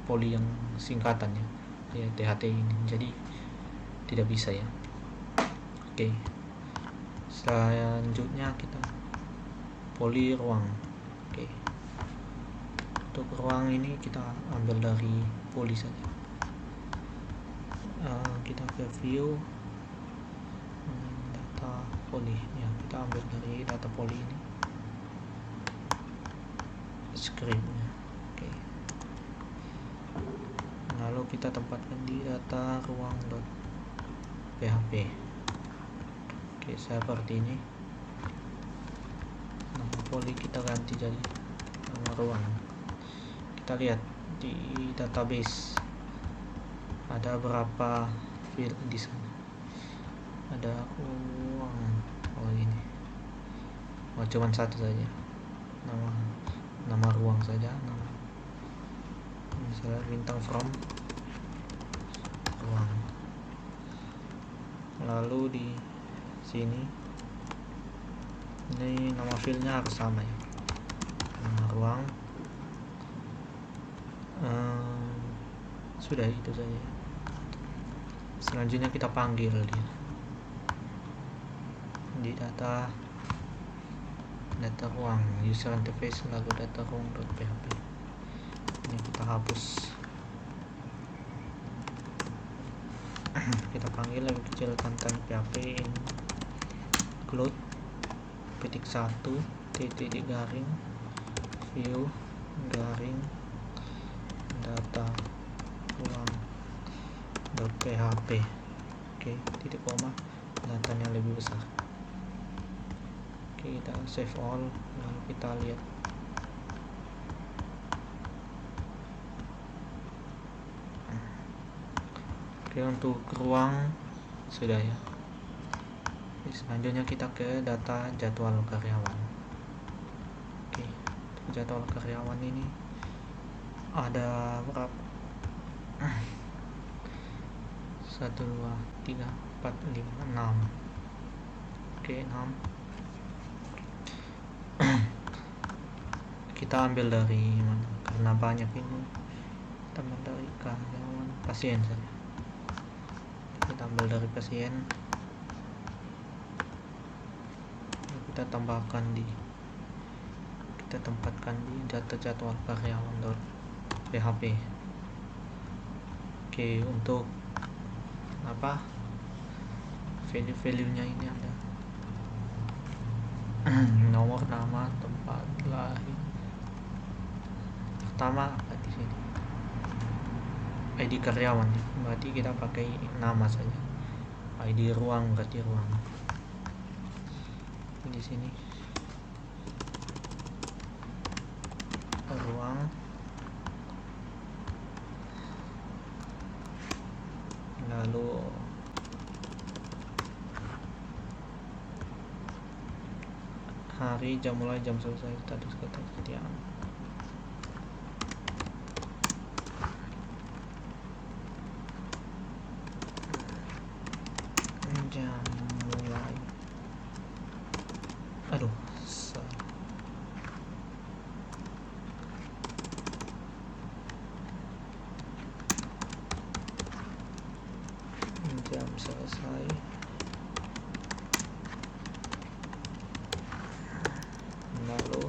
poli yang singkatannya ya, THT ini, jadi tidak bisa ya. Oke, selanjutnya kita poli ruang. Oke, untuk ruang ini kita ambil dari poli saja. Kita ke view data poli ya, kita ambil dari data poli ini scriptnya. Oke, lalu kita tempatkan di data ruang.php. Oke, seperti ini. Nama poli kita ganti jadi nama ruang. Kita lihat di database ada berapa field di sana. Ada ruang, ini cuman satu saja, nama ruang saja, misalnya bintang from ruang. Lalu di sini ini nama fieldnya harus sama ya, nama ruang. Sudah, itu saja. Selanjutnya kita panggil dia di data ruang user interface, lalu data ruang.php. Ini kita hapus. Kita panggil lebih kecil tentang php include petik 1 titik garing view garing data ruang.php. Oke, titik koma, datanya lebih besar. Oke, kita save all, lalu kita lihat. Oke, untuk ruang sudah ya. Selanjutnya kita ke data jadwal karyawan. Oke, untuk jadwal karyawan ini ada berapa? 1, 2, 3, 4, 5, 6. Oke, 6. Kita ambil dari mana? Karena banyak ini, kita ambil dari karyawan pasien saja. Kita ambil dari pasien, kita tempatkan di data jadwal karyawan.php. Oke, untuk apa, value-nya ini ada nomor, nama, tempat lahir. Pertama apa di sini? ID karyawan, berarti kita pakai nama saja. ID ruang berarti ruang. Di sini ruang, lalu hari, jam mulai, jam selesai, status ketersediaan. Jam mulai, aduh, jam selesai, lalu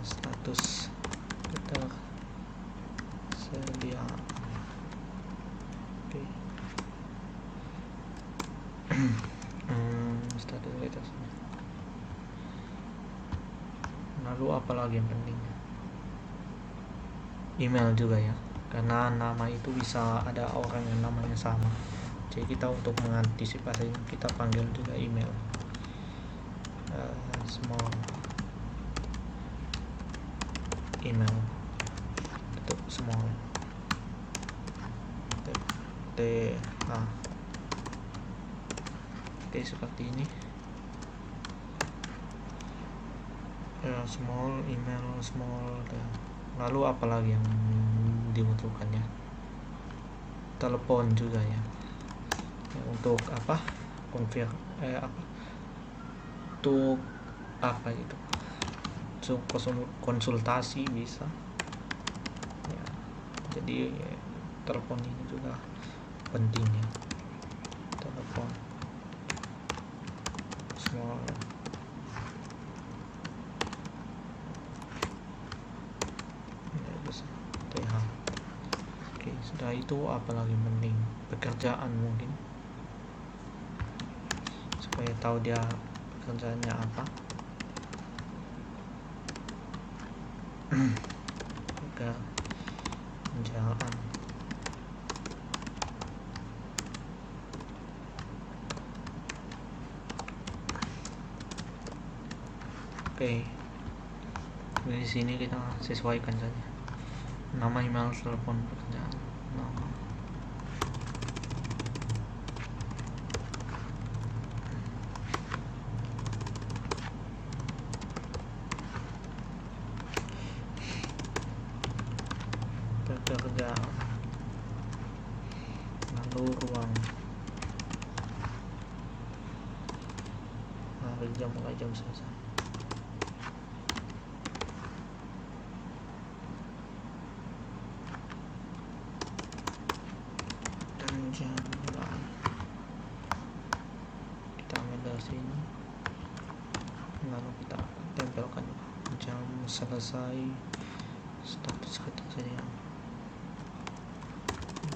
status ketersediaan. Oke. Status ketersediaan. Lalu apa lagi yang penting? Email juga ya, karena nama itu bisa ada orang yang namanya sama, jadi kita untuk mengantisipasi kita panggil juga email. Small email, itu small Oke, seperti ini. Small email, small. Lalu apalagi yang dibutuhkannya? Telepon juga ya, untuk apa, untuk apa itu, konsultasi bisa ya. Jadi telepon ini juga penting ya, telepon small. Oke, sudah itu apalagi penting? Pekerjaan mungkin, supaya tahu dia pekerjaannya apa. Pekerjaan. Oke, di sini kita sesuaikan saja nama, email, telepon, pekerjaan, nama. Pekerjaan, lalu ruang, hari, jam mulai, jam selesai. Jam mulai, kita ambil dari sini, lalu kita tempelkan jam selesai, status ketersediaan.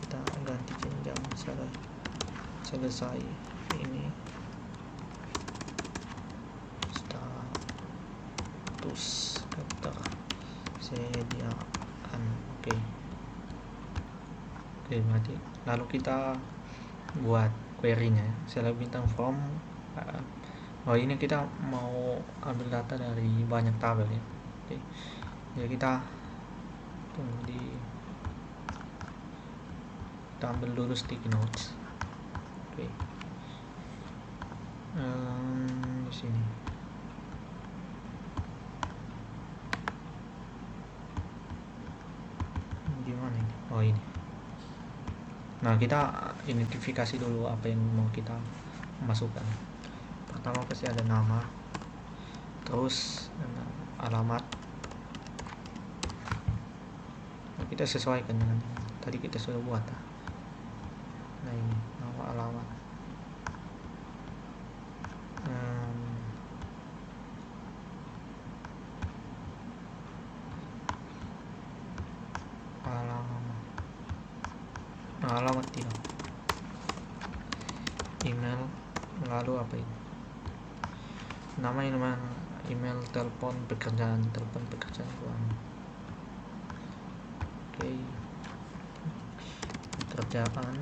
Kita ganti jam selesai ini, status ketersediaan. Oke, berarti lalu kita buat query-nya, select bintang form. Ini kita mau ambil data dari banyak tabel ya. Oke, jadi kita tunggu di kita ambil dulu sticky notes. Oke. Di sini gimana ini? Oh, ini. Nah, kita identifikasi dulu apa yang mau kita masukkan. Pertama pasti ada nama, terus alamat. Nah, kita sesuaikan dengan tadi kita sudah buat. Nah, ini nama, alamat. Alamat tidak, email, lalu apa ini, nama email, telepon pekerjaan ruang. Oke. Pekerjaan,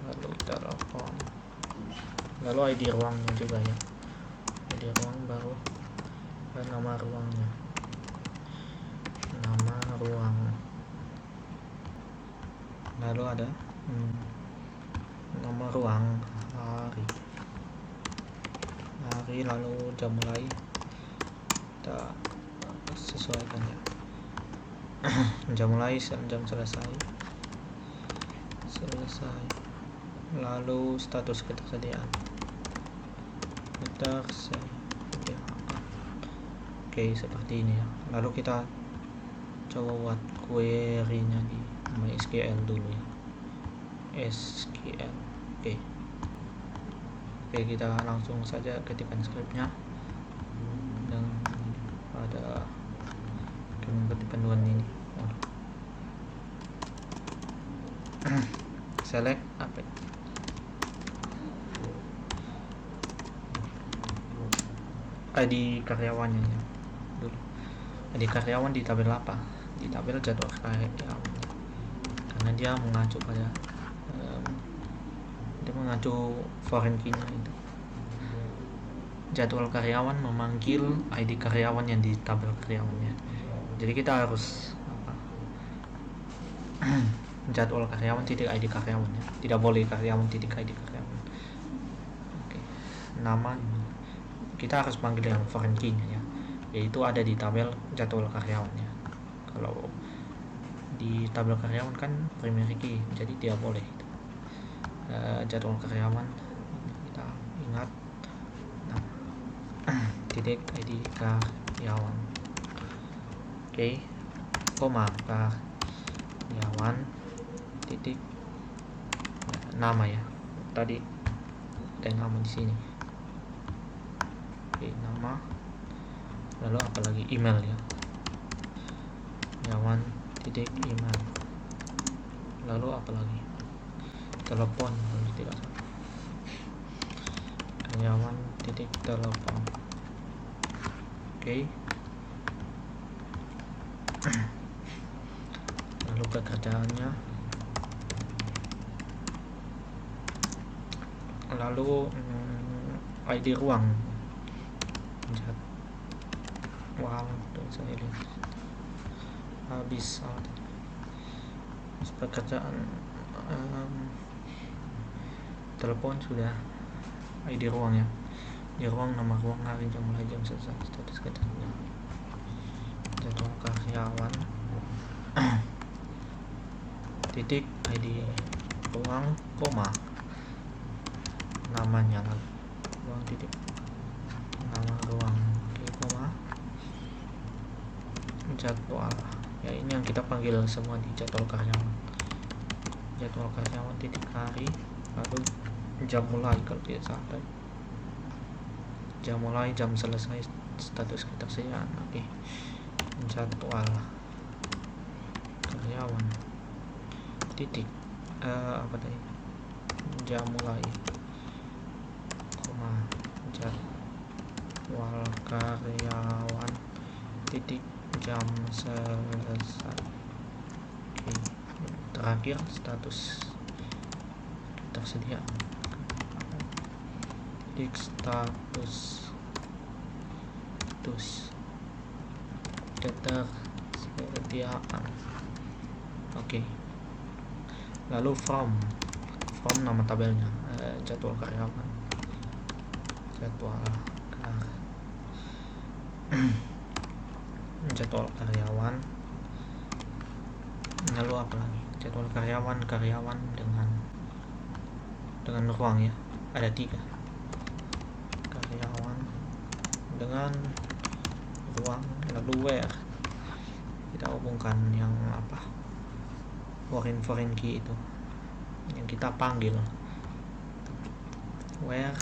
lalu telepon, lalu ID ruangnya juga ya, ID ruang baru dan nama ruangnya, nama ruang. Lalu ada nomor ruang, hari, lalu jam mulai kita sesuaikan ya. Jam mulai, jam selesai, lalu status ketersediaan. Oke, seperti ini ya. Lalu kita coba buat query-nya di MySQL dulu ya. SQL. Oke, kita langsung saja ketikkan scriptnya dan ada ketik panduan ini. Select apa ID karyawannya ya. Dulu ID karyawan di tabel apa? Di tabel jadwal karyawan, karena dia mengacu pada foreign key-nya itu. Jadwal karyawan memanggil ID karyawan yang di tabel karyawannya. Jadi kita harus jadwal karyawan titik ID karyawan ya. Tidak boleh karyawan titik ID karyawan. Oke. Nama kita harus panggil yang foreign key-nya ya, yaitu ada di tabel jadwal karyawan ya. Kalau di tabel karyawan kan primary key, jadi tidak boleh itu. Jadwal karyawan kita ingat titik ID karyawan. Oke. Koma karyawan titik nama ya, tadi ada nama di sini. Oke, nama, lalu apalagi email ya, karyawan titik email, lalu apalagi telepon, kalau tidak salah, karyawan titik telepon. Oke. Lalu pekerjaannya, lalu ID ruang, saya lihat habis pekerjaan, telepon sudah, ID ruang ya, di ruang, nama ruang, hari, jam mulai, jam selesai, status ketersediaan, jadwal karyawan, titik ID ruang, koma namanya, lalu ruang titik nama ruang, oke, koma jadwal ya, ini yang kita panggil semua di jadwal karyawan titik hari, lalu jam mulai, kalau tidak salah jam mulai, jam selesai, status ketersediaan. Oke. Jadwal karyawan titik apa tadi, jam mulai, koma jadwal karyawan titik jam selesai. Oke. Terakhir status ketersediaan, titik status ketersediaan. Oke. lalu from nama tabelnya, jadwal karyawan, jadwal karyawan, lalu apa lagi, jadwal karyawan dengan ruang ya, ada 3, karyawan dengan ruang, lalu where kita hubungkan yang apa, foreign key itu yang kita panggil, where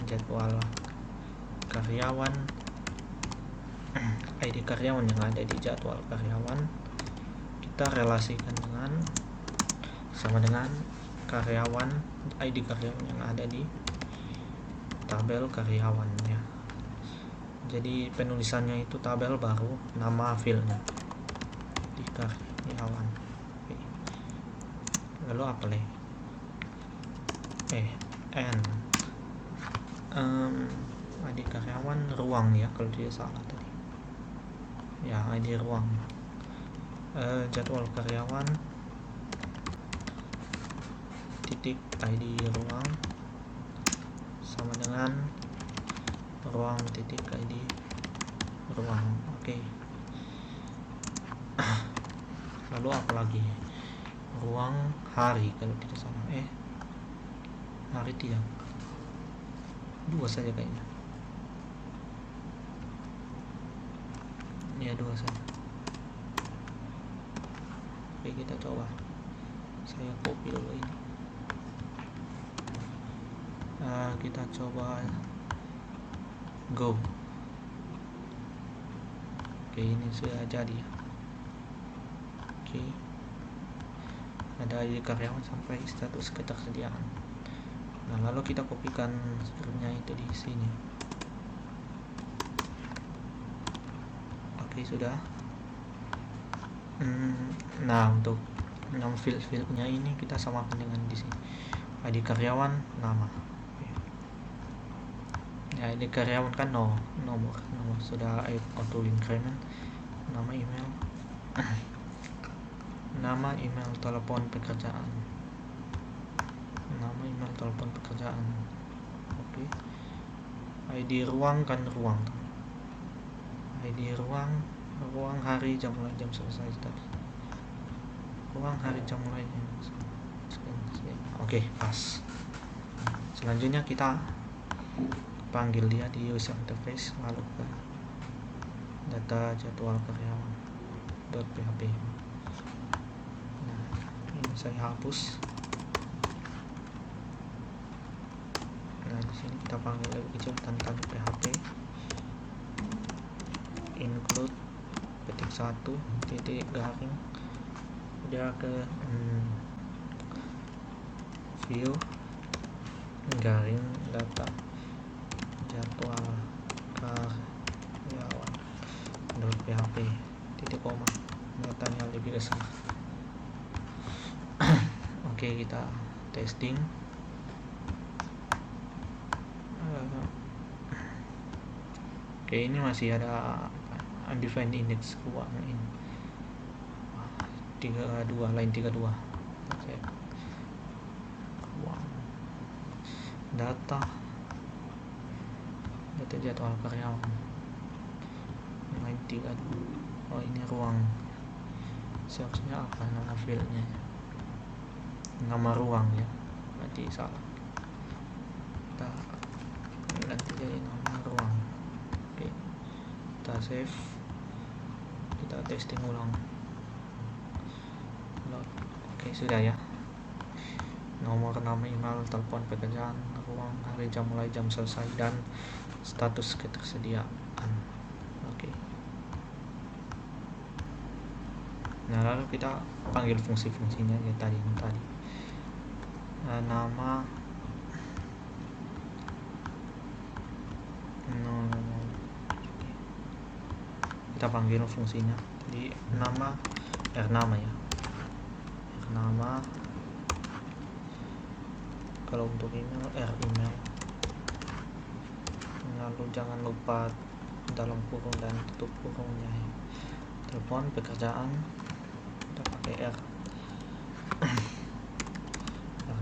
jadwal karyawan, ID karyawan yang ada di jadwal karyawan kita relasikan sama dengan karyawan, ID karyawan yang ada di tabel karyawan ya. Jadi penulisannya itu tabel baru, nama filenya di karyawan. Oke. Lalu apa lagi? ID karyawan ruang ya, kalau tidak salah tadi ya, ID ruang, jadwal karyawan titik ID ruang sama dengan ruang titik ID ruang. Oke. Lalu apa lagi, ruang hari kalau tidak salah, hari tidak, 2 saja kayaknya ya, 2 saja. Oke, kita coba, saya copy dulu ini. Kita coba go. Oke, ini sudah jadi. Oke, ada ID karyawan sampai status ketersediaan. Nah, lalu kita kopikan scriptnya itu di sini. Oke, sudah. Nah, untuk field-fieldnya ini kita samakan dengan di sini. ID karyawan, nama. Ya, ID karyawan kan nomor sudah auto increment, nama email, nama email telepon pekerjaan, nama email telepon pekerjaan. Oke. ID ruang kan ruang, ID ruang hari, jam mulai, jam selesai, ruang hari, jam mulai, jam selesai. Oke, pas. Selanjutnya kita panggil dia di user interface, lalu ke data jadwal karyawan .php. Nah, ini saya hapus. Nah, di sini kita panggil hijau tanpa php, include petik 1 titik garing, udah ke view garing data jadwal karyawan .php titik koma, datanya lebih besar. Oke, kita testing. Oke, ini masih ada undefined index ruang ini 32, line 32. Ruang data jadwal karyawan line 32. Oh, ini ruang, seharusnya apa nama fieldnya, nama ruang ya, nanti salah, kita ganti jadi nama ruang. Oke, kita save, kita testing ulang. Oke, sudah ya, nomor, nama email telepon pekerjaan, ruang hari, jam mulai, jam selesai, dan status ketersediaan. Oke. Nah, lalu kita panggil fungsi-fungsinya ya tadi. Nama, kita panggil fungsinya di nama, nama ya, nama. Kalau untuk email, email. Lalu jangan lupa dalam kurung dan tutup kurungnya ya. Telepon pekerjaan kita pakai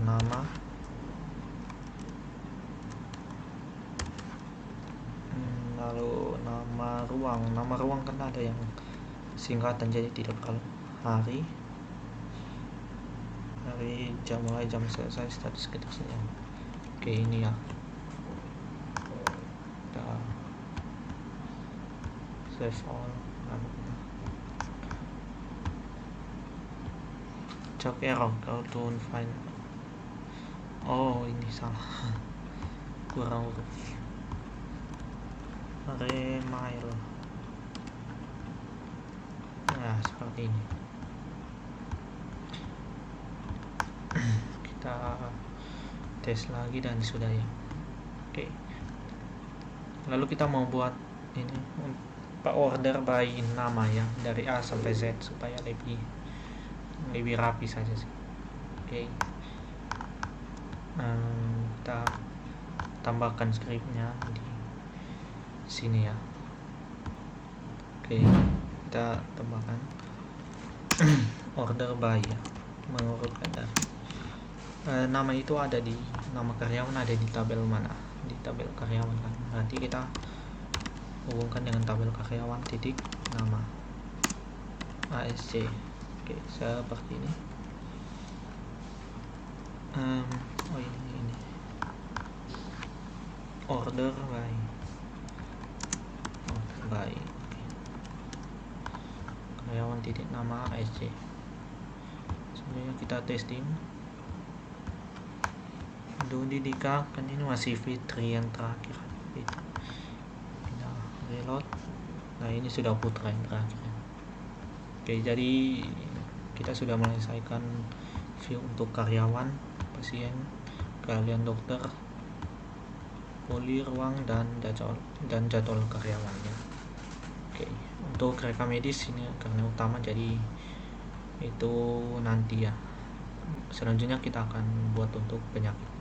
nama, lalu nama ruang kan ada yang singkatan jadi tidak perlu. Hari, jam mulai, jam selesai, status kita saja. Oke, ini ya, kita save all, lalu kita check error kalau to find. Oh, ini salah, kurang huruf. Remail, nah seperti ini. Kita tes lagi dan sudah ya. Oke, lalu kita mau buat ini order by nama ya, dari A sampai Z supaya lebih rapi saja sih. Oke, kita tambahkan scriptnya di sini ya. Oke, kita tambahkan order by ya, mengurutkan dari nama itu ada di nama karyawan, ada di tabel mana, di tabel karyawan kan. Nanti kita hubungkan dengan tabel karyawan titik nama ASC. Oke, seperti ini. Ini order by karyawan titik nama ASC. Sebenarnya kita testing dulu kan ini masih Fitri yang terakhir. Kita reload. Nah, ini sudah Putra yang terakhir. Oke, jadi kita sudah menyelesaikan view untuk karyawan, pasien, kalian dokter, poli ruang, dan jadwal karyawannya. Oke, untuk rekam medis ini karena utama, jadi itu nanti ya. Selanjutnya kita akan buat untuk penyakit.